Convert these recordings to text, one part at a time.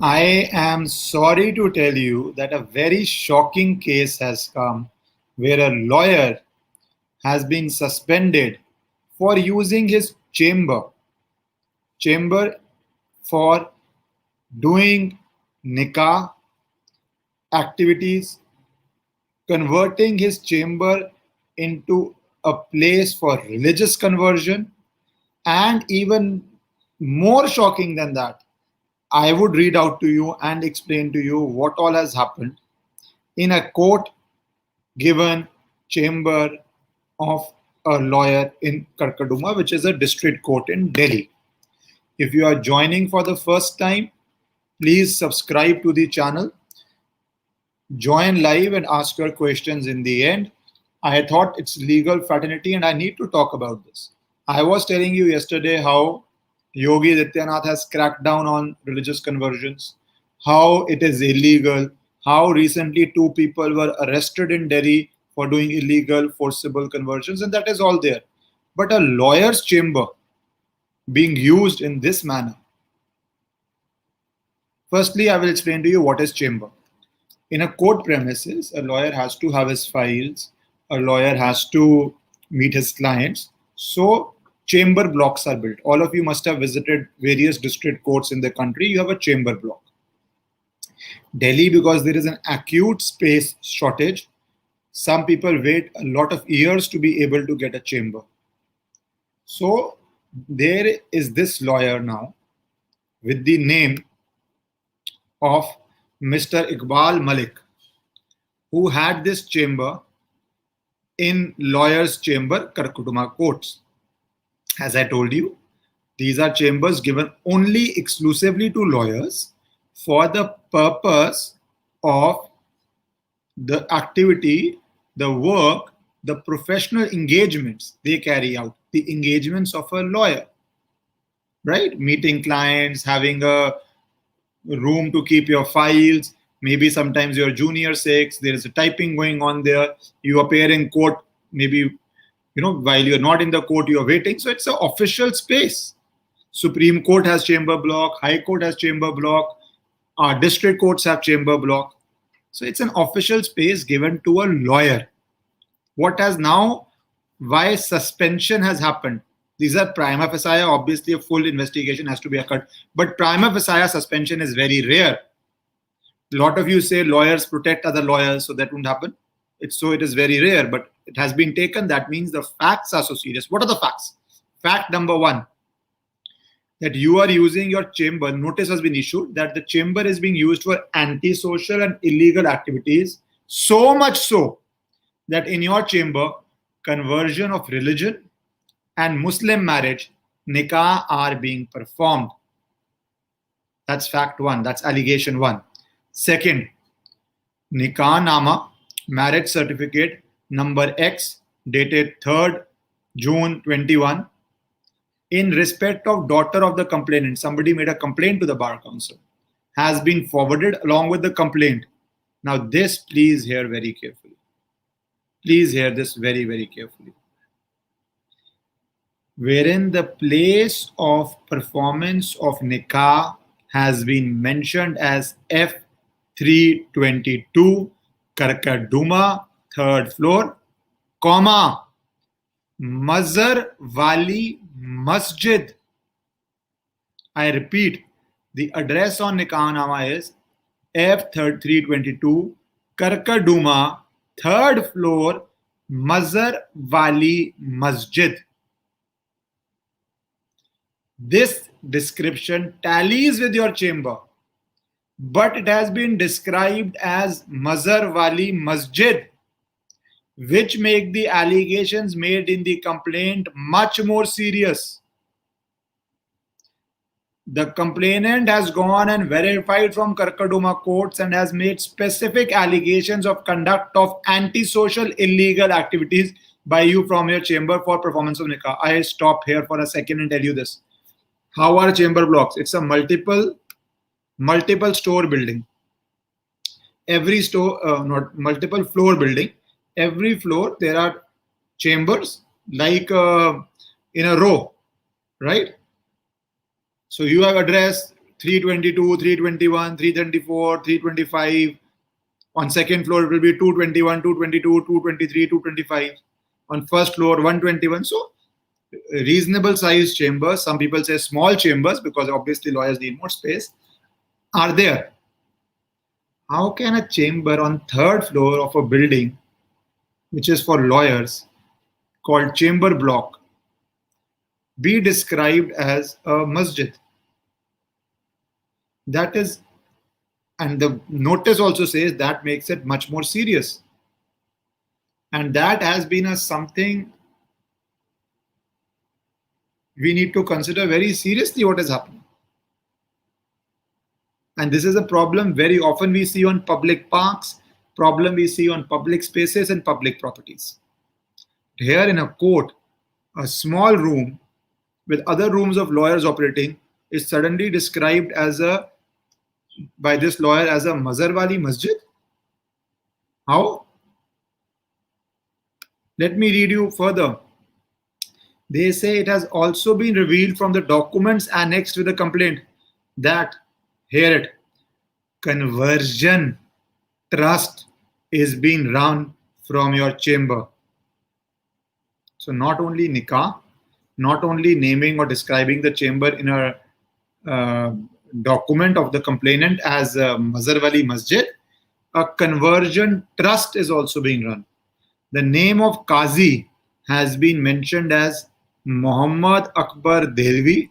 I am sorry to tell you that a very shocking case has come where a lawyer has been suspended for using his chamber for doing Nikah activities, converting his chamber into a place for religious conversion, and even more shocking than that, I would read out to you and explain to you what all has happened in a court given chamber of a lawyer in Karkaduma, which is a district court in Delhi. If you are joining for the first time, please subscribe to the channel, join live and ask your questions in the end. I thought it's legal fraternity and I need to talk about this. I was telling you yesterday how Yogi Adityanath has cracked down on religious conversions, how it is illegal, how recently two people were arrested in Delhi for doing illegal forcible conversions, and that is all there. But a lawyer's chamber being used in this manner. Firstly, I will explain to you what is chamber. In a court premises, a lawyer has to have his files, a lawyer has to meet his clients. So chamber blocks are built. All of you must have visited various district courts in the country. You have a chamber block. Delhi, because there is an acute space shortage, some people wait a lot of years to be able to get a chamber. So there is this lawyer now with the name of Mr. Iqbal Malik, who had this chamber in Lawyers' Chamber, Karkaduma Courts. As I told you, these are chambers given only exclusively to lawyers for the purpose of the activity, the work, the professional engagements they carry out, the engagements of a lawyer, right? Meeting clients, having a room to keep your files, maybe sometimes your junior sakes, there is a typing going on there, you appear in court, maybe while you're not in the court, you're waiting. So it's an official space. Supreme Court has chamber block, High Court has chamber block, our district courts have chamber block. So it's an official space given to a lawyer. What has now, why suspension has happened? These are prima facie, obviously a full investigation has to be occurred, but prima facie suspension is very rare. A lot of you say lawyers protect other lawyers, so that won't happen. It is very rare, but it has been taken. That means the facts are so serious. What are the facts? Fact number one, that you are using your chamber, notice has been issued that the chamber is being used for antisocial and illegal activities, so much so that in your chamber, conversion of religion and Muslim marriage, nikah, are being performed. That's fact one. That's allegation one. Second, nikah nama, marriage certificate number X, dated 3rd June 21, in respect of daughter of the complainant, somebody made a complaint to the Bar Council, has been forwarded along with the complaint. Now this, please hear very carefully. Please hear this very, very carefully. Wherein the place of performance of nikah has been mentioned as F322, Karkaduma, 3rd floor, comma, Mazhar Wali Masjid. I repeat, the address on Nikah is F322, Karkaduma, 3rd floor, Mazhar Wali Masjid. This description tallies with your chamber, but it has been described as Mazhar Wali Masjid, which make the allegations made in the complaint much more serious. The complainant has gone and verified from Karkaduma courts and has made specific allegations of conduct of antisocial illegal activities by you from your chamber for performance of nikah. I stop here for a second and tell you this. How are chamber blocks? It's a multiple store building. Every store, not multiple floor building. Every floor there are chambers like in a row, right? So you have address 322, 321, 324, 325. On second floor, it will be 221, 222, 223, 225. On first floor, 121. So reasonable size chambers, some people say small chambers because obviously lawyers need more space, are there. How can a chamber on third floor of a building, which is for lawyers, called chamber block, be described as a masjid? That is, and the notice also says that makes it much more serious. And that has been a something we need to consider very seriously what is happening. And this is a problem very often we see on public parks, problem we see on public spaces and public properties. Here in a court, a small room with other rooms of lawyers operating is suddenly described as by this lawyer as a Mazar Wali Masjid. How? Let me read you further. They say it has also been revealed from the documents annexed with the complaint that, hear it, conversion trust is being run from your chamber. So not only Nikah, not only naming or describing the chamber in a document of the complainant as Mazar Wali Masjid, a conversion trust is also being run. The name of Qazi has been mentioned as Muhammad Akbar Delvi,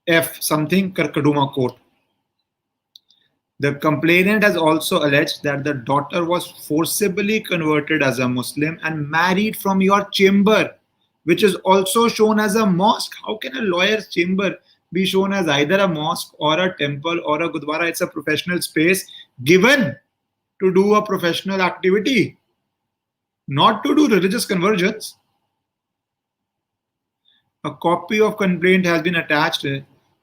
F something, Karkaduma Court. The complainant has also alleged that the daughter was forcibly converted as a Muslim and married from your chamber, which is also shown as a mosque. How can a lawyer's chamber be shown as either a mosque or a temple or a gurdwara? It's a professional space given to do a professional activity, not to do religious conversions. A copy of complaint has been attached.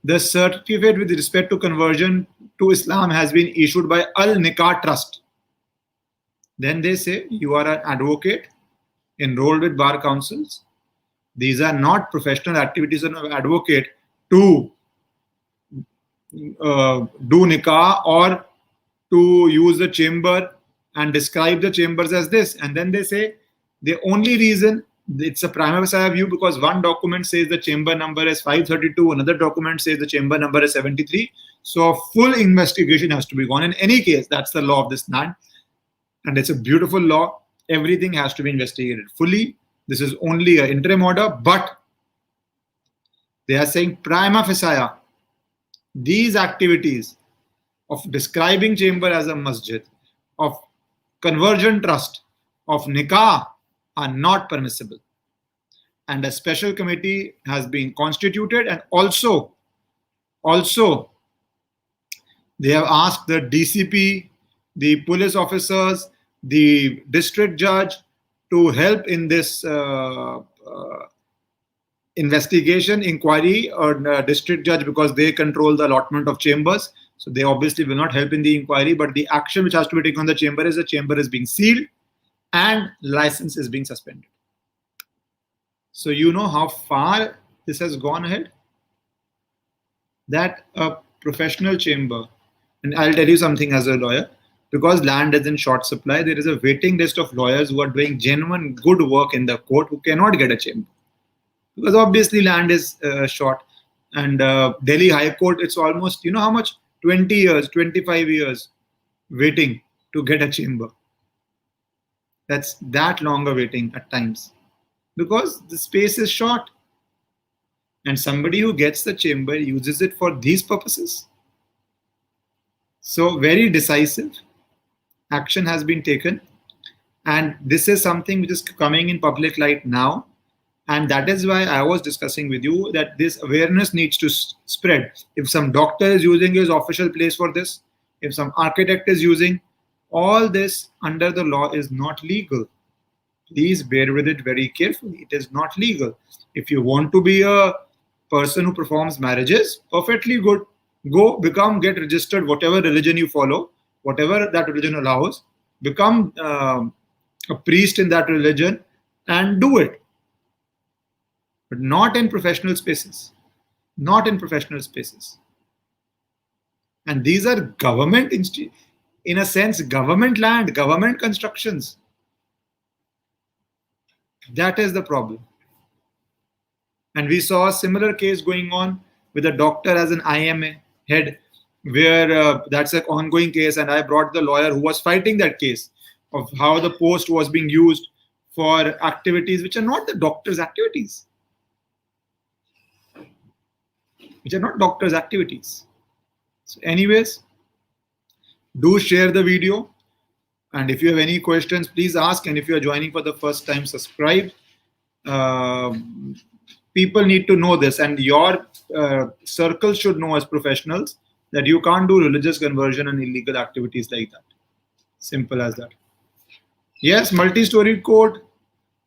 The certificate with respect to conversion to Islam has been issued by Al Nikah Trust. Then they say you are an advocate enrolled with bar councils. These are not professional activities of an advocate to do nikah or to use the chamber and describe the chambers as this. And then they say the only reason it's a prima facie view because one document says the chamber number is 532, another document says the chamber number is 73. So a full investigation has to be gone. In any case, that's the law of this land. And it's a beautiful law. Everything has to be investigated fully. This is only an interim order, but they are saying prima facie, these activities of describing chamber as a masjid, of conversion trust, of nikah are not permissible. And a special committee has been constituted, and also they have asked the DCP, the police officers, the district judge to help in this investigation, inquiry, or district judge because they control the allotment of chambers. So they obviously will not help in the inquiry, but the action which has to be taken on the chamber is the chamber is being sealed and license is being suspended. So you know how far this has gone ahead? That a professional chamber, and I'll tell you something as a lawyer, because land is in short supply, there is a waiting list of lawyers who are doing genuine good work in the court who cannot get a chamber. Because obviously land is short. And Delhi High Court, it's almost, you know how much? 20 years, 25 years waiting to get a chamber. That's that longer waiting at times. Because the space is short. And somebody who gets the chamber uses it for these purposes. So very decisive action has been taken. And this is something which is coming in public light now. And that is why I was discussing with you that this awareness needs to spread. If some doctor is using his official place for this, if some architect is using, all this under the law is not legal. Please bear with it very carefully. It is not legal. If you want to be a person who performs marriages, perfectly good. Go, get registered, whatever religion you follow, whatever that religion allows, become a priest in that religion and do it. But not in professional spaces. Not in professional spaces. And these are government, in a sense, government land, government constructions. That is the problem. And we saw a similar case going on with a doctor as an IMA head, where that's an ongoing case. And I brought the lawyer who was fighting that case of how the post was being used for activities which are not the doctor's activities. Which are not doctor's activities. So anyways, do share the video. And if you have any questions, please ask. And if you are joining for the first time, subscribe. People need to know this, and your circle should know as professionals that you can't do religious conversion and illegal activities like that. Simple as that. Yes, multi-story court.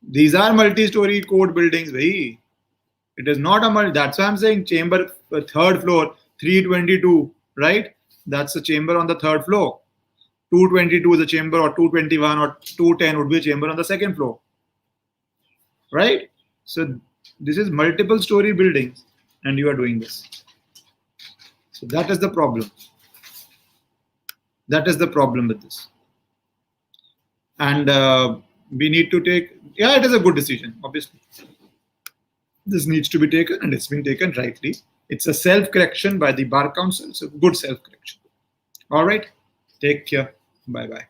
These are multi-story court buildings. It is not a that's why I'm saying chamber, third floor, 322, right? That's a chamber on the third floor. 222 is a chamber, or 221 or 210 would be a chamber on the second floor. Right? So this is multiple story buildings and you are doing this. So that is the problem. That is the problem with this. And we need to take, it is a good decision, obviously. This needs to be taken, and it's been taken rightly. It's a self-correction by the Bar Council. It's a good self-correction. All right. Take care. Bye-bye.